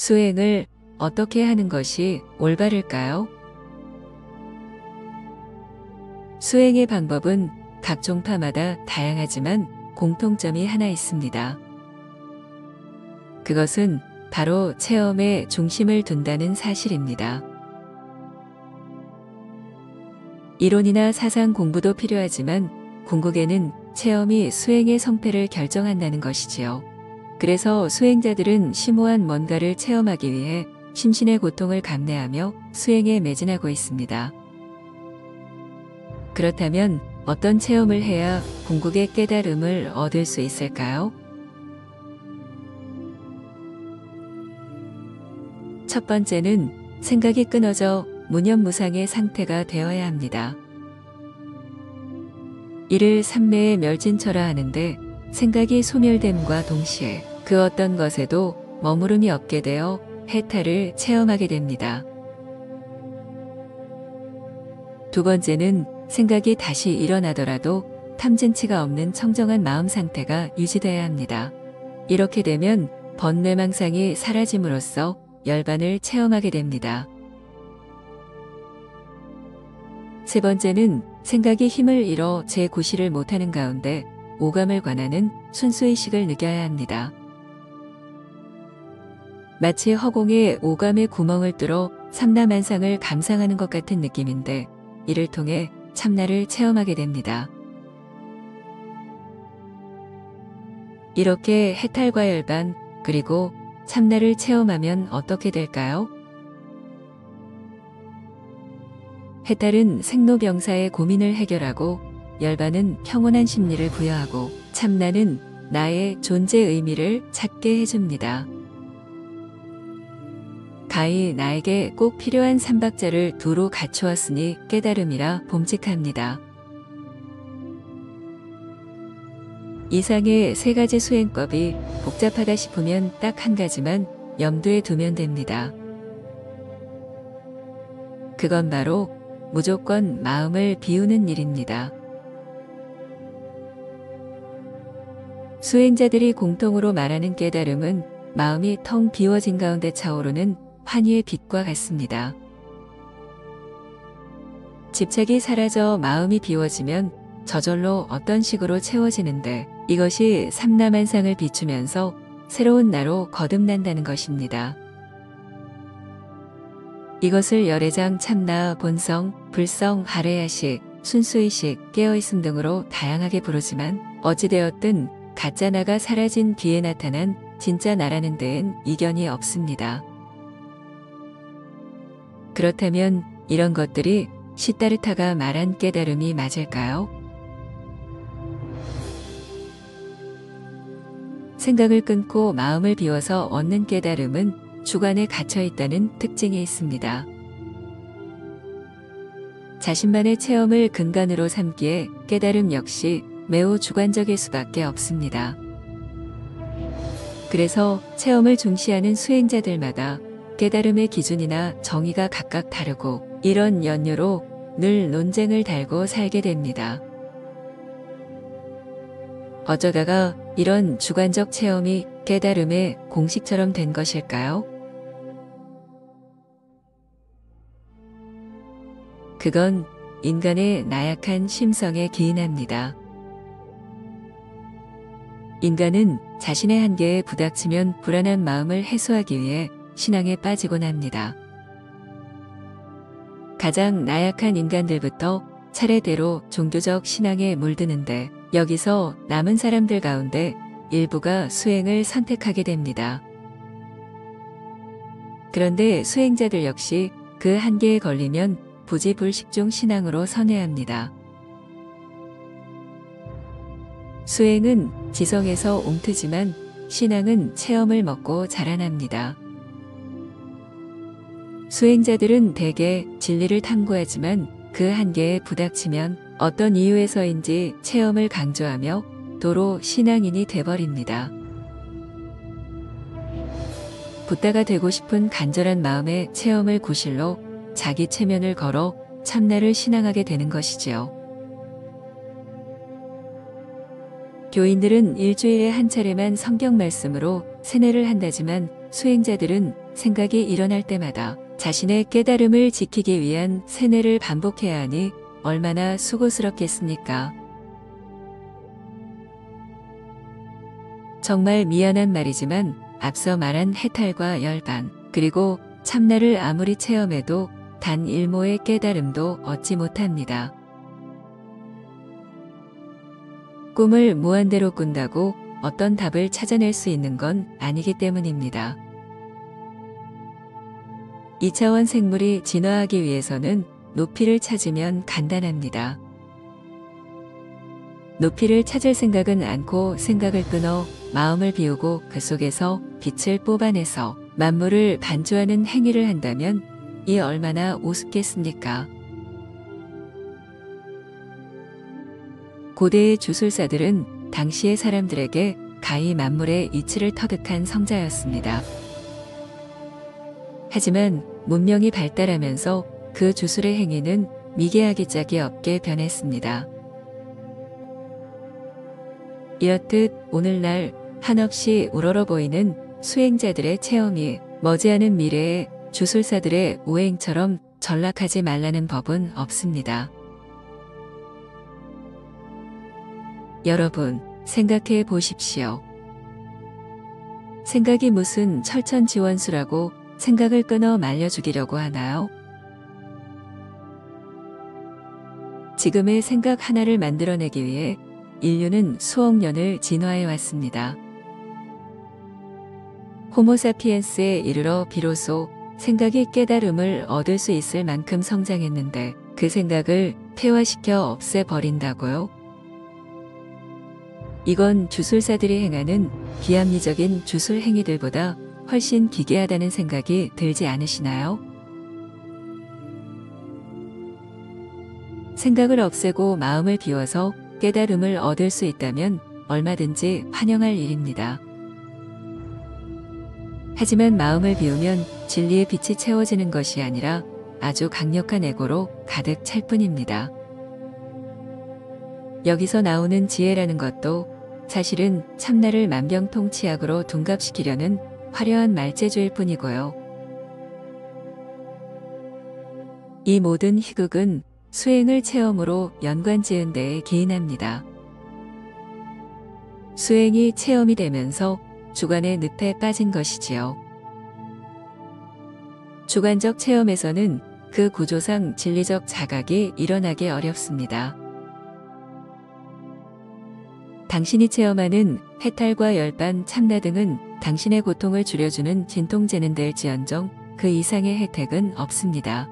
수행을 어떻게 하는 것이 올바를까요? 수행의 방법은 각 종파마다 다양하지만 공통점이 하나 있습니다. 그것은 바로 체험에 중심을 둔다는 사실입니다. 이론이나 사상 공부도 필요하지만 궁극에는 체험이 수행의 성패를 결정한다는 것이지요. 그래서 수행자들은 심오한 뭔가를 체험하기 위해 심신의 고통을 감내하며 수행에 매진하고 있습니다. 그렇다면 어떤 체험을 해야 궁극의 깨달음을 얻을 수 있을까요? 첫 번째는 생각이 끊어져 무념무상의 상태가 되어야 합니다. 이를 삼매의 멸진처라 하는데 생각이 소멸됨과 동시에 그 어떤 것에도 머무름이 없게 되어 해탈을 체험하게 됩니다. 두 번째는 생각이 다시 일어나더라도 탐진치가 없는 청정한 마음 상태가 유지돼야 합니다. 이렇게 되면 번뇌망상이 사라짐으로써 열반을 체험하게 됩니다. 세 번째는 생각이 힘을 잃어 재구실을 못하는 가운데 오감을 관하는 순수의식을 느껴야 합니다. 마치 허공에 오감의 구멍을 뚫어 삼라만상을 감상하는 것 같은 느낌인데 이를 통해 참나를 체험하게 됩니다. 이렇게 해탈과 열반 그리고 참나를 체험하면 어떻게 될까요? 해탈은 생로병사의 고민을 해결하고 열반은 평온한 심리를 부여하고 참나는 나의 존재 의미를 찾게 해줍니다. 가히 나에게 꼭 필요한 삼박자를 두루 갖추었으니 깨달음이라 봄직합니다. 이상의 세 가지 수행법이 복잡하다 싶으면 딱 한 가지만 염두에 두면 됩니다. 그건 바로 무조건 마음을 비우는 일입니다. 수행자들이 공통으로 말하는 깨달음은 마음이 텅 비워진 가운데 차오르는 환희의 빛과 같습니다. 집착이 사라져 마음이 비워지면 저절로 어떤 식으로 채워지는데 이것이 삼라만상을 비추면서 새로운 나로 거듭난다는 것입니다. 이것을 열애장, 참나, 본성, 불성, 하레야식, 순수의식, 깨어있음 등으로 다양하게 부르지만 어찌되었든 가짜 나가 사라진 뒤에 나타난 진짜 나라는 데엔 이견이 없습니다. 그렇다면 이런 것들이 시타르타가 말한 깨달음이 맞을까요? 생각을 끊고 마음을 비워서 얻는 깨달음은 주관에 갇혀 있다는 특징이 있습니다. 자신만의 체험을 근간으로 삼기에 깨달음 역시 매우 주관적일 수밖에 없습니다. 그래서 체험을 중시하는 수행자들마다 깨달음의 기준이나 정의가 각각 다르고 이런 연유로 늘 논쟁을 달고 살게 됩니다. 어쩌다가 이런 주관적 체험이 깨달음의 공식처럼 된 것일까요? 그건 인간의 나약한 심성에 기인합니다. 인간은 자신의 한계에 부닥치면 불안한 마음을 해소하기 위해 신앙에 빠지곤 합니다. 가장 나약한 인간들부터 차례대로 종교적 신앙에 물드는데 여기서 남은 사람들 가운데 일부가 수행을 선택하게 됩니다. 그런데 수행자들 역시 그 한계에 걸리면 부지불식중 신앙으로 선회합니다. 수행은 지성에서 옮트지만 신앙은 체험을 먹고 자라납니다. 수행자들은 대개 진리를 탐구하지만 그 한계에 부닥치면 어떤 이유에서인지 체험을 강조하며 도로 신앙인이 돼버립니다. 붓다가 되고 싶은 간절한 마음의 체험을 구실로 자기 체면을 걸어 참나를 신앙하게 되는 것이지요. 교인들은 일주일에 한 차례만 성경 말씀으로 세뇌를 한다지만 수행자들은 생각이 일어날 때마다 자신의 깨달음을 지키기 위한 세뇌를 반복해야 하니 얼마나 수고스럽겠습니까? 정말 미안한 말이지만 앞서 말한 해탈과 열반, 그리고 참나를 아무리 체험해도 단 일모의 깨달음도 얻지 못합니다. 꿈을 무한대로 꾼다고 어떤 답을 찾아낼 수 있는 건 아니기 때문입니다. 2차원 생물이 진화하기 위해서는 높이를 찾으면 간단합니다. 높이를 찾을 생각은 않고 생각을 끊어 마음을 비우고 그 속에서 빛을 뽑아내서 만물을 반주하는 행위를 한다면 이 얼마나 우습겠습니까? 고대의 주술사들은 당시의 사람들에게 가히 만물의 이치를 터득한 성자였습니다. 하지만 문명이 발달하면서 그 주술의 행위는 미개하기 짝이 없게 변했습니다. 이렇듯 오늘날 한없이 우러러 보이는 수행자들의 체험이 머지않은 미래에 주술사들의 우행처럼 전락하지 말라는 법은 없습니다. 여러분, 생각해 보십시오. 생각이 무슨 철천지원수라고 생각을 끊어 말려 죽이려고 하나요? 지금의 생각 하나를 만들어내기 위해 인류는 수억 년을 진화해 왔습니다. 호모사피엔스에 이르러 비로소 생각이 깨달음을 얻을 수 있을 만큼 성장했는데 그 생각을 폐화시켜 없애버린다고요? 이건 주술사들이 행하는 비합리적인 주술 행위들보다 훨씬 기괴하다는 생각이 들지 않으시나요? 생각을 없애고 마음을 비워서 깨달음을 얻을 수 있다면 얼마든지 환영할 일입니다. 하지만 마음을 비우면 진리의 빛이 채워지는 것이 아니라 아주 강력한 에고로 가득 찰 뿐입니다. 여기서 나오는 지혜라는 것도 사실은 참나를 만병통치약으로 둔갑시키려는 화려한 말재주일 뿐이고요. 이 모든 희극은 수행을 체험으로 연관지은 데에 기인합니다. 수행이 체험이 되면서 주관의 늪에 빠진 것이지요. 주관적 체험에서는 그 구조상 진리적 자각이 일어나기 어렵습니다. 당신이 체험하는 해탈과 열반, 참나 등은 당신의 고통을 줄여주는 진통제는 될지언정 그 이상의 혜택은 없습니다.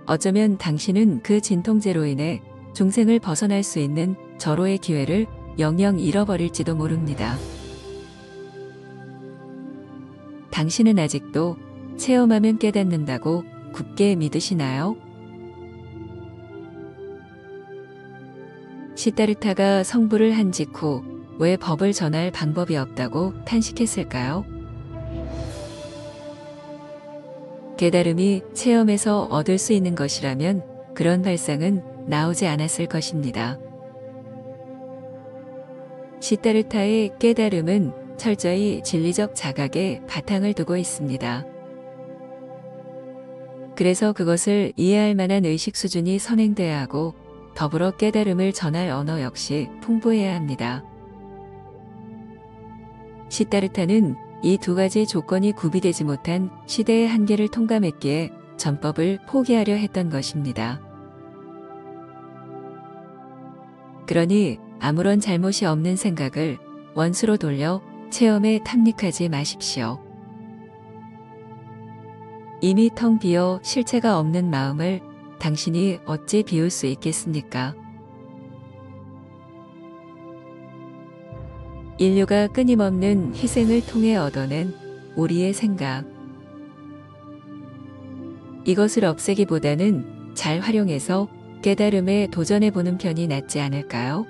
어쩌면 당신은 그 진통제로 인해 중생을 벗어날 수 있는 절호의 기회를 영영 잃어버릴지도 모릅니다. 당신은 아직도 체험하면 깨닫는다고 굳게 믿으시나요? 시다르타가 성불을 한 직후 왜 법을 전할 방법이 없다고 탄식했을까요? 깨달음이 체험에서 얻을 수 있는 것이라면 그런 발상은 나오지 않았을 것입니다. 시다르타의 깨달음은 철저히 진리적 자각에 바탕을 두고 있습니다. 그래서 그것을 이해할 만한 의식 수준이 선행돼야 하고 더불어 깨달음을 전할 언어 역시 풍부해야 합니다. 시다르타는 이 두 가지 조건이 구비되지 못한 시대의 한계를 통감했기에 전법을 포기하려 했던 것입니다. 그러니 아무런 잘못이 없는 생각을 원수로 돌려 체험에 탐닉하지 마십시오. 이미 텅 비어 실체가 없는 마음을 당신이 어찌 비울 수 있겠습니까? 인류가 끊임없는 희생을 통해 얻어낸 우리의 생각. 이것을 없애기보다는 잘 활용해서 깨달음에 도전해보는 편이 낫지 않을까요?